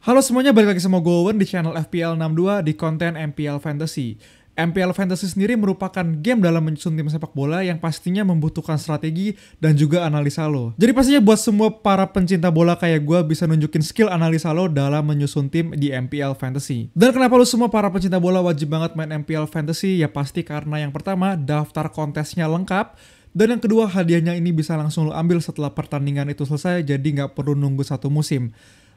Halo semuanya, balik lagi sama gue Owen di channel FPL 62 di konten MPL Fantasy. MPL Fantasy sendiri merupakan game dalam menyusun tim sepak bola yang pastinya membutuhkan strategi dan juga analisa lo. Jadi pastinya buat semua para pencinta bola kayak gue bisa nunjukin skill analisa lo dalam menyusun tim di MPL Fantasy. Dan kenapa lo semua para pencinta bola wajib banget main MPL Fantasy? Ya pasti karena yang pertama, daftar kontesnya lengkap. Dan yang kedua, hadiahnya ini bisa langsung lo ambil setelah pertandingan itu selesai, jadi nggak perlu nunggu satu musim.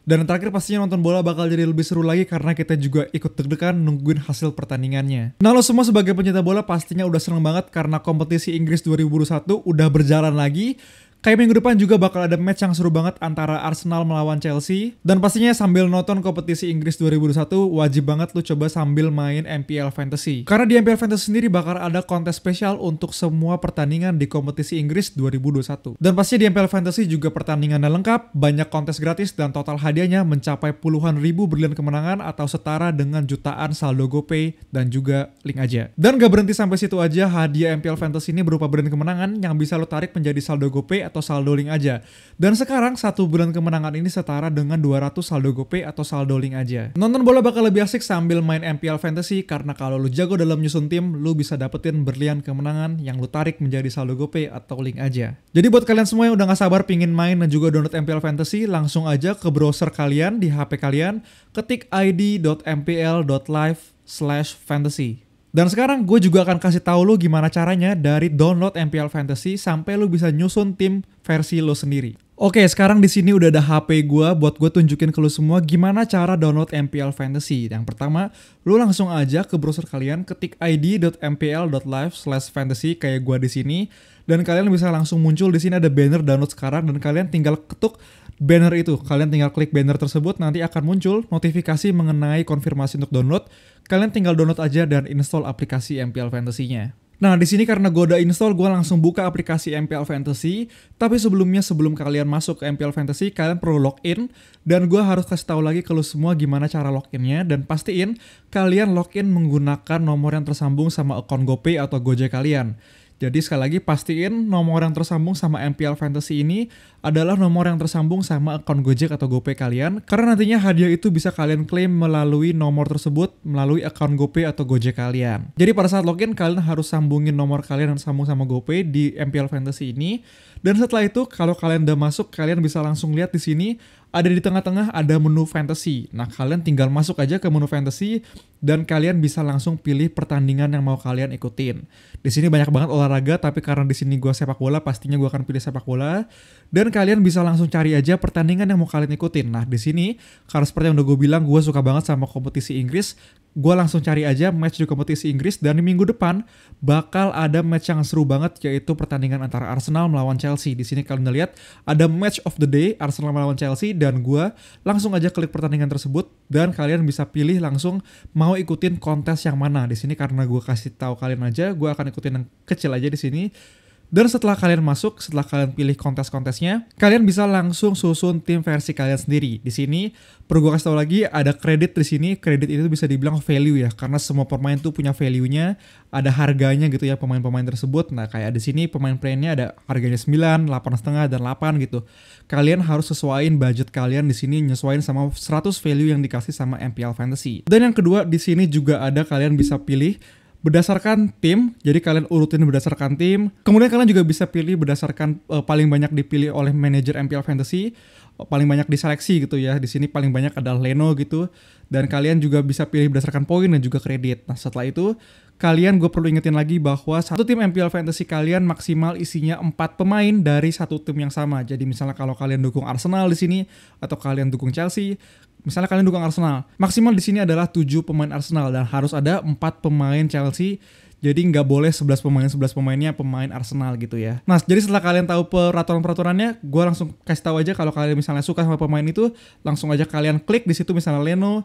Dan yang terakhir pastinya nonton bola bakal jadi lebih seru lagi karena kita juga ikut deg-degan nungguin hasil pertandingannya. Nah lo semua sebagai pencinta bola pastinya udah seneng banget karena kompetisi Inggris 2021 udah berjalan lagi. Kayak minggu depan juga bakal ada match yang seru banget antara Arsenal melawan Chelsea. Dan pastinya sambil nonton kompetisi Inggris 2021 wajib banget lu coba sambil main MPL Fantasy. Karena di MPL Fantasy sendiri bakal ada kontes spesial untuk semua pertandingan di kompetisi Inggris 2021. Dan pastinya di MPL Fantasy juga pertandingannya lengkap, banyak kontes gratis dan total hadiahnya mencapai puluhan ribu berlian kemenangan atau setara dengan jutaan saldo GoPay dan juga link aja. Dan gak berhenti sampai situ aja, hadiah MPL Fantasy ini berupa berlian kemenangan yang bisa lo tarik menjadi saldo GoPay atau saldo link aja. Dan sekarang satu bulan kemenangan ini setara dengan 200 saldo GoPay atau saldo link aja. Nonton bola bakal lebih asik sambil main MPL Fantasy karena kalau lu jago dalam nyusun tim, lu bisa dapetin berlian kemenangan yang lu tarik menjadi saldo GoPay atau link aja. Jadi buat kalian semua yang udah gak sabar pingin main dan juga download MPL Fantasy, langsung aja ke browser kalian di HP kalian, ketik id.mpl.live/fantasy. Dan sekarang gue juga akan kasih tahu lo gimana caranya dari download MPL Fantasy sampai lo bisa nyusun tim versi lo sendiri. Oke, sekarang di sini udah ada HP gue buat gue tunjukin ke lo semua gimana cara download MPL Fantasy. Yang pertama, lo langsung aja ke browser kalian, ketik id.mpl.live/fantasy kayak gue di sini, dan kalian bisa langsung muncul di sini ada banner download sekarang dan kalian tinggal ketuk banner itu. Kalian tinggal klik banner tersebut, nanti akan muncul notifikasi mengenai konfirmasi untuk download. Kalian tinggal download aja dan install aplikasi MPL Fantasy-nya. Nah, di sini karena gue udah install, gue langsung buka aplikasi MPL Fantasy. Tapi sebelum kalian masuk ke MPL Fantasy, kalian perlu login. Dan gue harus kasih tahu lagi ke lo semua gimana cara loginnya. Dan pastiin kalian login menggunakan nomor yang tersambung sama akun GoPay atau Gojek kalian. Jadi sekali lagi pastiin nomor yang tersambung sama MPL Fantasy ini adalah nomor yang tersambung sama akun Gojek atau GoPay kalian. Karena nantinya hadiah itu bisa kalian klaim melalui nomor tersebut, melalui akun GoPay atau Gojek kalian. Jadi pada saat login kalian harus sambungin nomor kalian yang sambung sama GoPay di MPL Fantasy ini. Dan setelah itu kalau kalian udah masuk, kalian bisa langsung lihat di sini ada di tengah-tengah ada menu fantasy. Nah, kalian tinggal masuk aja ke menu fantasy dan kalian bisa langsung pilih pertandingan yang mau kalian ikutin. Di sini banyak banget olahraga, tapi karena di sini gue sepak bola, pastinya gue akan pilih sepak bola. Dan kalian bisa langsung cari aja pertandingan yang mau kalian ikutin. Nah, di sini karena seperti yang udah gue bilang, gue suka banget sama kompetisi Inggris. Gue langsung cari aja match di kompetisi Inggris dan di minggu depan bakal ada match yang seru banget, yaitu pertandingan antara Arsenal melawan Chelsea. Di sini kalian udah lihat ada match of the day Arsenal melawan Chelsea dan gue langsung aja klik pertandingan tersebut dan kalian bisa pilih langsung mau ikutin kontes yang mana. Di sini karena gue kasih tahu kalian aja, gue akan ikutin yang kecil aja di sini. Dan setelah kalian masuk, setelah kalian pilih kontes-kontesnya, kalian bisa langsung susun tim versi kalian sendiri. Di sini, perlu gue kasih tau lagi, ada kredit di sini. Kredit itu bisa dibilang value ya, karena semua pemain tuh punya value-nya, ada harganya gitu ya pemain-pemain tersebut. Nah, kayak di sini pemain plainnya ada harganya 9, 8,5 dan 8 gitu. Kalian harus sesuaiin budget kalian di sini, nyesuaiin sama 100 value yang dikasih sama MPL Fantasy. Dan yang kedua, di sini juga ada kalian bisa pilih berdasarkan tim, jadi kalian urutin berdasarkan tim. Kemudian kalian juga bisa pilih berdasarkan paling banyak dipilih oleh manajer MPL Fantasy, paling banyak diseleksi gitu ya. Di sini paling banyak adalah Leno gitu. Dan kalian juga bisa pilih berdasarkan poin dan juga kredit. Nah, setelah itu gue perlu ingetin lagi bahwa satu tim MPL Fantasy kalian maksimal isinya 4 pemain dari satu tim yang sama. Jadi misalnya kalau kalian dukung Arsenal di sini atau kalian dukung Chelsea, misalnya kalian dukung Arsenal, maksimal di sini adalah 7 pemain Arsenal dan harus ada 4 pemain Chelsea. Jadi nggak boleh 11 pemainnya pemain Arsenal gitu ya. Nah, jadi setelah kalian tahu peraturan-peraturannya, gue langsung kasih tahu aja kalau kalian misalnya suka sama pemain itu, langsung aja kalian klik di situ misalnya Leno,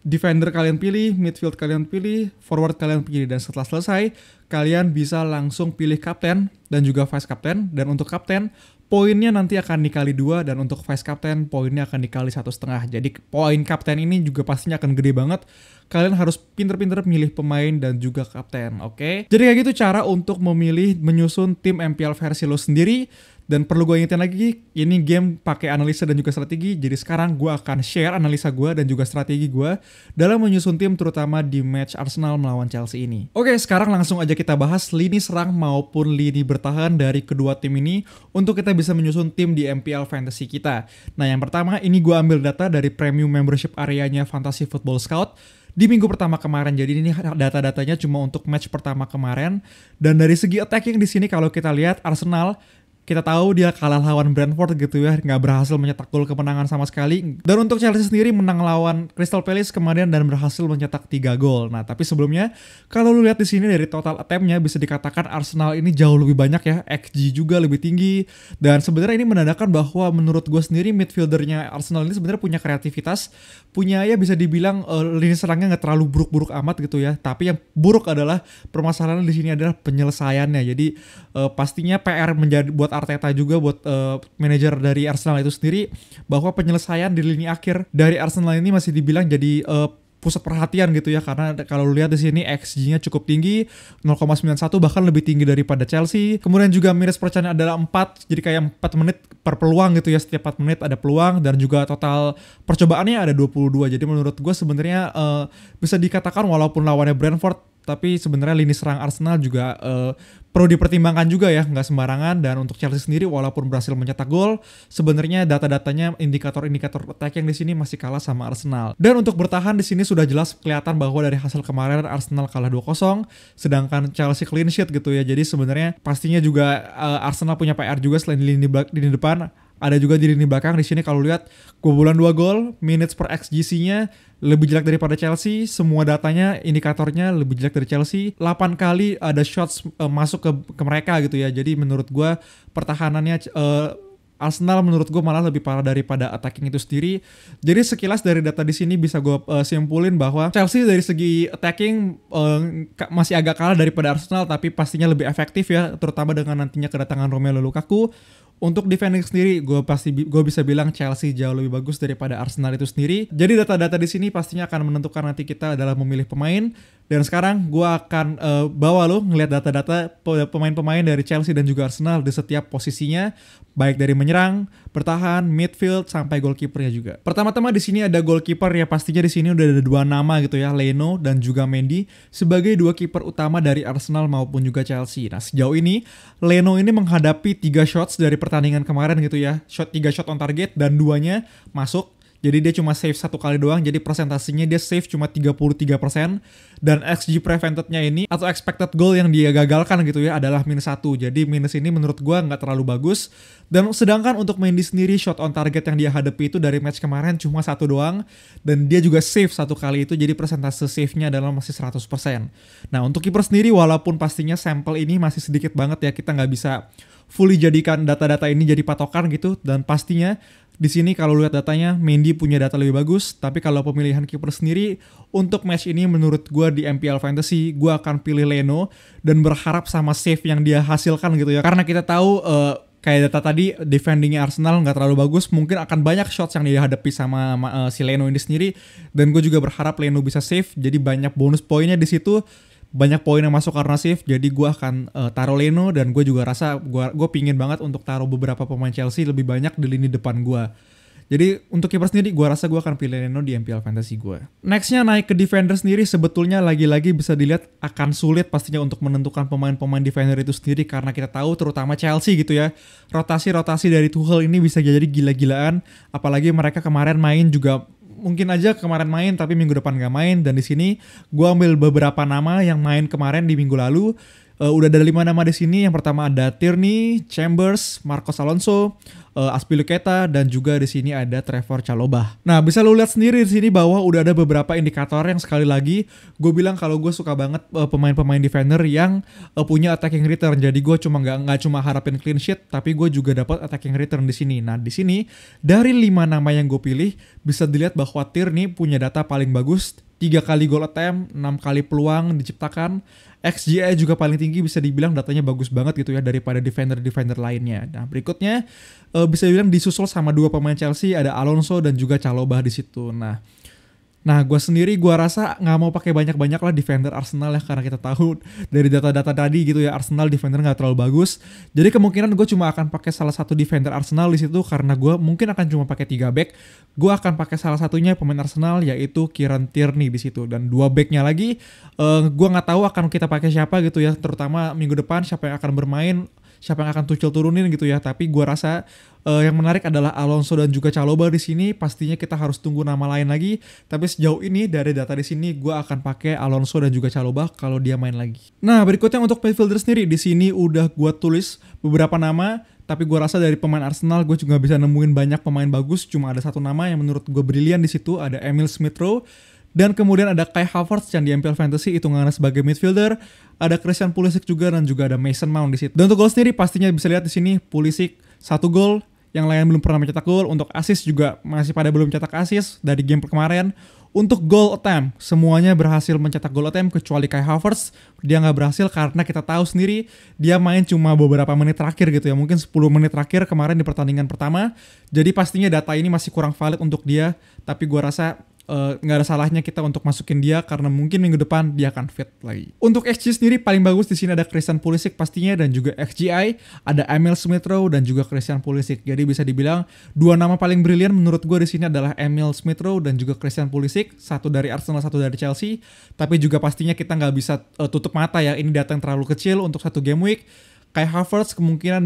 defender kalian pilih, midfield kalian pilih, forward kalian pilih, dan setelah selesai, kalian bisa langsung pilih kapten dan juga vice kapten. Dan untuk kapten, poinnya nanti akan dikali 2 dan untuk vice captain poinnya akan dikali 1,5. Jadi poin kapten ini juga pastinya akan gede banget. Kalian harus pinter-pinter milih pemain dan juga kapten, oke? Jadi kayak gitu cara untuk memilih menyusun tim MPL versi lo sendiri. Dan perlu gue ingetin lagi, ini game pakai analisa dan juga strategi. Jadi sekarang gue akan share analisa gue dan juga strategi gue dalam menyusun tim, terutama di match Arsenal melawan Chelsea ini. Oke, sekarang langsung aja kita bahas lini serang maupun lini bertahan dari kedua tim ini untuk kita bisa menyusun tim di MPL Fantasy kita. Nah, yang pertama ini gue ambil data dari premium membership areanya Fantasy Football Scout di minggu pertama kemarin. Jadi ini data-datanya cuma untuk match pertama kemarin. Dan dari segi attacking di sini kalau kita lihat Arsenal, kita tahu dia kalah lawan Brentford gitu ya, nggak berhasil mencetak gol kemenangan sama sekali. Dan untuk Chelsea sendiri menang lawan Crystal Palace kemarin dan berhasil mencetak 3 gol. Nah, tapi sebelumnya kalau lu lihat di sini dari total attempt-nya bisa dikatakan Arsenal ini jauh lebih banyak ya, XG juga lebih tinggi. Dan sebenarnya ini menandakan bahwa menurut gue sendiri midfieldernya Arsenal ini sebenarnya punya kreativitas, punya ya bisa dibilang lini serangnya nggak terlalu buruk-buruk amat gitu ya. Tapi yang buruk adalah permasalahan di sini adalah penyelesaiannya. Jadi pastinya PR menjadi buat Arteta juga, buat manajer dari Arsenal itu sendiri, bahwa penyelesaian di lini akhir dari Arsenal ini masih dibilang jadi pusat perhatian gitu ya, karena kalau lihat di sini XG-nya cukup tinggi 0,91, bahkan lebih tinggi daripada Chelsea. Kemudian juga minutes percayaan adalah 4, jadi kayak 4 menit per peluang gitu ya, setiap 4 menit ada peluang, dan juga total percobaannya ada 22. Jadi menurut gue sebenarnya bisa dikatakan walaupun lawannya Brentford, tapi sebenarnya lini serang Arsenal juga perlu dipertimbangkan juga ya, nggak sembarangan. Dan untuk Chelsea sendiri walaupun berhasil mencetak gol, sebenarnya data-datanya indikator-indikator attacking di sini masih kalah sama Arsenal. Dan untuk bertahan di sini sudah jelas kelihatan bahwa dari hasil kemarin Arsenal kalah 2-0, sedangkan Chelsea clean sheet gitu ya. Jadi sebenarnya pastinya juga Arsenal punya PR juga selain di lini depan. Ada juga di lini belakang. Di sini kalau lihat kebobolan 2 gol, minutes per XGC-nya lebih jelek daripada Chelsea. Semua datanya, indikatornya lebih jelek dari Chelsea. 8 kali ada shots masuk ke mereka gitu ya. Jadi menurut gue pertahanannya Arsenal menurut gue malah lebih parah daripada attacking itu sendiri. Jadi sekilas dari data di sini bisa gue simpulin bahwa Chelsea dari segi attacking masih agak kalah daripada Arsenal, tapi pastinya lebih efektif ya, terutama dengan nantinya kedatangan Romelu Lukaku. Untuk defending sendiri, gue bisa bilang Chelsea jauh lebih bagus daripada Arsenal itu sendiri. Jadi data-data di sini pastinya akan menentukan nanti kita adalah memilih pemain. Dan sekarang gue akan bawa lo ngeliat data-data pemain-pemain dari Chelsea dan juga Arsenal di setiap posisinya, baik dari menyerang, bertahan, midfield, sampai goalkeepernya juga. Pertama-tama di sini ada goalkeeper ya, pastinya di sini udah ada 2 nama gitu ya, Leno dan juga Mendy sebagai 2 kiper utama dari Arsenal maupun juga Chelsea. Nah, sejauh ini Leno ini menghadapi 3 shots dari pertandingan kemarin gitu ya, 3 shot on target dan 2-nya masuk. Jadi dia cuma save 1 kali doang, jadi presentasinya dia save cuma 33%. Dan XG preventednya ini atau expected goal yang dia gagalkan gitu ya adalah -1. Jadi minus ini menurut gua nggak terlalu bagus. Dan sedangkan untuk Mendy sendiri, shot on target yang dia hadapi itu dari match kemarin cuma 1 doang. Dan dia juga save 1 kali itu, jadi persentase save-nya adalah masih 100%. Nah, untuk kiper sendiri walaupun pastinya sampel ini masih sedikit banget ya, kita nggak bisa fully jadikan data-data ini jadi patokan gitu. Dan pastinya di sini kalau lihat datanya Mendy punya data lebih bagus, tapi kalau pemilihan kiper sendiri untuk match ini menurut gue di MPL Fantasy gue akan pilih Leno dan berharap sama save yang dia hasilkan gitu ya, karena kita tahu kayak data tadi defendingnya Arsenal nggak terlalu bagus, mungkin akan banyak shots yang dia hadapi sama si Leno ini sendiri, dan gue juga berharap Leno bisa save, jadi banyak bonus poinnya di situ. Banyak poin yang masuk karena save, jadi gue akan taruh Leno. Dan gue juga rasa gue pingin banget untuk taruh beberapa pemain Chelsea lebih banyak di lini depan gue. Jadi untuk kiper sendiri gue rasa gue akan pilih Leno di MPL Fantasy gue. Nextnya naik ke defender sendiri, sebetulnya lagi-lagi bisa dilihat akan sulit pastinya untuk menentukan pemain-pemain defender itu sendiri, karena kita tahu terutama Chelsea gitu ya, rotasi-rotasi dari Tuchel ini bisa jadi gila-gilaan. Apalagi mereka kemarin main juga, mungkin aja kemarin main tapi minggu depan gak main. Dan di sini gue ambil beberapa nama yang main kemarin di minggu lalu. Udah ada 5 nama di sini. Yang pertama ada Tierney, Chambers, Marcos Alonso, Azpilicueta, dan juga di sini ada Trevor Chalobah. Nah, bisa lo lihat sendiri di sini bahwa udah ada beberapa indikator yang sekali lagi gue bilang kalau gue suka banget pemain-pemain defender yang punya attacking return. Jadi gue nggak cuma harapin clean sheet, tapi gue juga dapat attacking return di sini. Nah, di sini dari 5 nama yang gue pilih bisa dilihat bahwa Tierney punya data paling bagus, 3 kali goal attempt, 6 kali peluang diciptakan. XGI juga paling tinggi, bisa dibilang datanya bagus banget gitu ya daripada defender-defender lainnya. Nah, berikutnya bisa dibilang disusul sama 2 pemain Chelsea, ada Alonso dan juga Chalobah di situ. Nah, Nah, gue sendiri gue rasa nggak mau pakai banyak-banyak lah defender Arsenal ya, karena kita tahu dari data-data tadi gitu ya, Arsenal defender nggak terlalu bagus. Jadi kemungkinan gue cuma akan pakai salah satu defender Arsenal di situ, karena gue mungkin akan cuma pakai 3 back. Gue akan pakai salah satunya pemain Arsenal, yaitu Kieran Tierney di situ, dan 2 backnya lagi gue nggak tahu akan kita pakai siapa gitu ya, terutama minggu depan siapa yang akan bermain, siapa yang akan Tuchel turunin gitu ya. Tapi gue rasa yang menarik adalah Alonso dan juga Chalobah di sini. Pastinya kita harus tunggu nama lain lagi. Tapi sejauh ini dari data di sini gue akan pakai Alonso dan juga Chalobah kalau dia main lagi. Nah, berikutnya untuk midfielder sendiri, di sini udah gue tulis beberapa nama. Tapi gue rasa dari pemain Arsenal gue juga bisa nemuin banyak pemain bagus. Cuma ada satu nama yang menurut gue brilian di situ, ada Emil Smith-Rowe. Dan kemudian ada Kai Havertz yang di MPL Fantasy hitungannya sebagai midfielder. Ada Christian Pulisic juga, dan juga ada Mason Mount di situ. Dan untuk gol sendiri pastinya bisa lihat di sini Pulisic 1 gol, yang lain belum pernah mencetak gol. Untuk assist juga masih pada belum mencetak assist dari game kemarin. Untuk goal attempt, semuanya berhasil mencetak goal attempt kecuali Kai Havertz. Dia nggak berhasil karena kita tahu sendiri dia main cuma beberapa menit terakhir gitu ya. Mungkin 10 menit terakhir kemarin di pertandingan pertama. Jadi pastinya data ini masih kurang valid untuk dia. Tapi gua rasa nggak ada salahnya kita untuk masukin dia, karena mungkin minggu depan dia akan fit lagi. Untuk XG sendiri paling bagus di sini ada Christian Pulisic pastinya, dan juga XGI ada Emil Smith-Rowe dan juga Christian Pulisic. Jadi bisa dibilang 2 nama paling brilian menurut gue di sini adalah Emil Smith-Rowe dan juga Christian Pulisic, satu dari Arsenal, satu dari Chelsea. Tapi juga pastinya kita nggak bisa tutup mata ya, ini data yang terlalu kecil untuk satu game week. Kai Havertz kemungkinan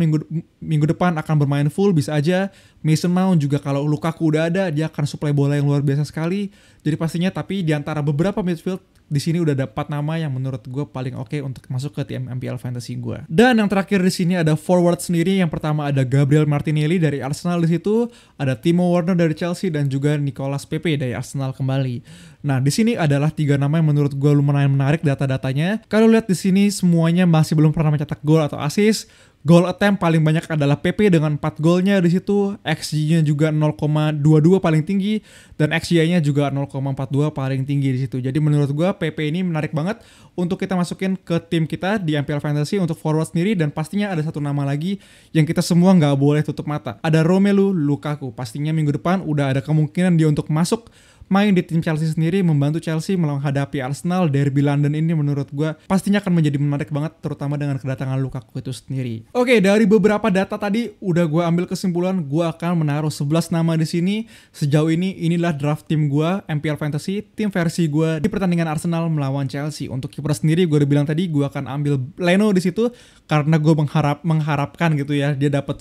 minggu depan akan bermain full, bisa aja. Mason Mount juga kalau Lukaku udah ada, dia akan suplai bola yang luar biasa sekali. Jadi pastinya, tapi di antara beberapa midfield di sini udah ada 4 nama yang menurut gue paling oke untuk masuk ke tim MPL Fantasy gue. Dan yang terakhir di sini ada forward sendiri. Yang pertama ada Gabriel Martinelli dari Arsenal di situ, ada Timo Werner dari Chelsea, dan juga Nicolas Pepe dari Arsenal kembali. Nah, di sini adalah 3 nama yang menurut gue lumayan menarik data-datanya. Kalau lihat di sini semuanya masih belum pernah mencetak gol atau assist. Goal attempt paling banyak adalah PP dengan 4 golnya di situ. XG-nya juga 0,22 paling tinggi, dan XGI-nya juga 0,42 paling tinggi di situ. Jadi menurut gua PP ini menarik banget untuk kita masukin ke tim kita di MPL Fantasy untuk forward sendiri. Dan pastinya ada satu nama lagi yang kita semua nggak boleh tutup mata. Ada Romelu Lukaku. Pastinya minggu depan udah ada kemungkinan dia untuk masuk main di tim Chelsea sendiri, membantu Chelsea menghadapi Arsenal. Derby London ini menurut gue pastinya akan menjadi menarik banget, terutama dengan kedatangan Lukaku itu sendiri. Oke, dari beberapa data tadi udah gue ambil kesimpulan, gue akan menaruh 11 nama di sini. Sejauh ini inilah draft tim gue MPL Fantasy, tim versi gue di pertandingan Arsenal melawan Chelsea. Untuk kiper sendiri gue udah bilang tadi gue akan ambil Leno di situ, karena gue mengharapkan gitu ya dia dapat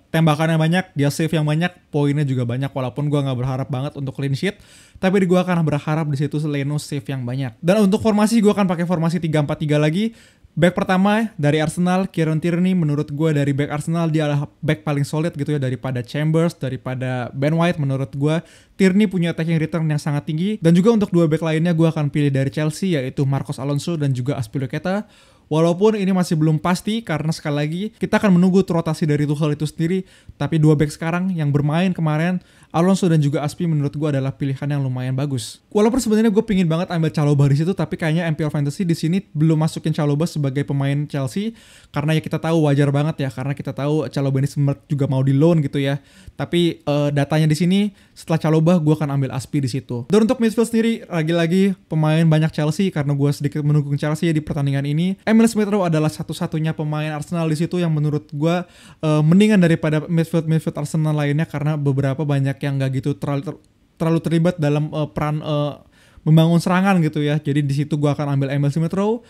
tembakannya banyak, dia save yang banyak, poinnya juga banyak, walaupun gue nggak berharap banget untuk clean sheet, tapi gue akan berharap di situ Leno save yang banyak. Dan untuk formasi gue akan pakai formasi 3-4-3 lagi. Back pertama dari Arsenal, Kieran Tierney. Menurut gue dari back Arsenal dia adalah back paling solid gitu ya, daripada Chambers, daripada Ben White. Menurut gue Tierney punya attacking return yang sangat tinggi. Dan juga untuk 2 back lainnya gue akan pilih dari Chelsea, yaitu Marcos Alonso dan juga Azpilicueta. Walaupun ini masih belum pasti, karena sekali lagi kita akan menunggu rotasi dari Tuchel itu sendiri. Tapi 2 back sekarang yang bermain kemarin, Alonso dan juga Aspi, menurut gue adalah pilihan yang lumayan bagus. Walaupun sebenarnya gue pingin banget ambil Chalobah di situ, tapi kayaknya MPL Fantasy di sini belum masukin Chalobah sebagai pemain Chelsea, karena ya kita tahu wajar banget ya, karena kita tahu Chalobah ini sempat juga mau di loan gitu ya. Tapi datanya di sini setelah Chalobah gue akan ambil Aspi di situ. Dan untuk midfield sendiri lagi-lagi pemain banyak Chelsea, karena gue sedikit mendukung Chelsea ya di pertandingan ini. Emil Smith-Rowe adalah satu-satunya pemain Arsenal di situ yang menurut gue mendingan daripada midfield Arsenal lainnya, karena beberapa banyak yang nggak gitu terlalu terlibat dalam peran membangun serangan gitu ya. Jadi di situ gue akan ambil Emil Smith-Rowe.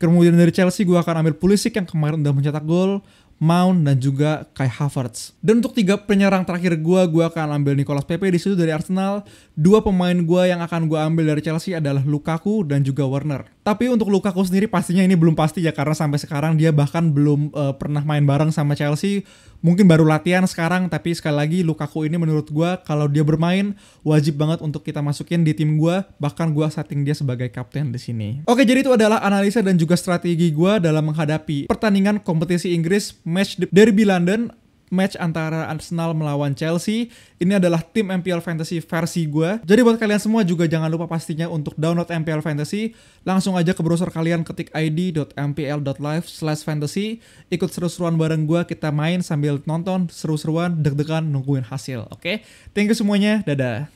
Kemudian dari Chelsea gue akan ambil Pulisic yang kemarin udah mencetak gol, Mount, dan juga Kai Havertz. Dan untuk 3 penyerang terakhir gue akan ambil Nicolas Pepe di situ dari Arsenal. 2 pemain gue yang akan gue ambil dari Chelsea adalah Lukaku dan juga Werner. Tapi untuk Lukaku sendiri pastinya ini belum pasti ya, karena sampai sekarang dia bahkan belum pernah main bareng sama Chelsea. Mungkin baru latihan sekarang, tapi sekali lagi Lukaku ini menurut gue kalau dia bermain wajib banget untuk kita masukin di tim gue. Bahkan gue setting dia sebagai kapten di sini. Oke, jadi itu adalah analisa dan juga strategi gue dalam menghadapi pertandingan kompetisi Inggris, match Derby London, match antara Arsenal melawan Chelsea. Ini adalah tim MPL Fantasy versi gue. Jadi buat kalian semua juga jangan lupa pastinya untuk download MPL Fantasy. Langsung aja ke browser kalian, ketik id.mpl.live/fantasy. Ikut seru-seruan bareng gue, kita main sambil nonton seru-seruan, deg-degan nungguin hasil. Oke? Thank you semuanya, dadah.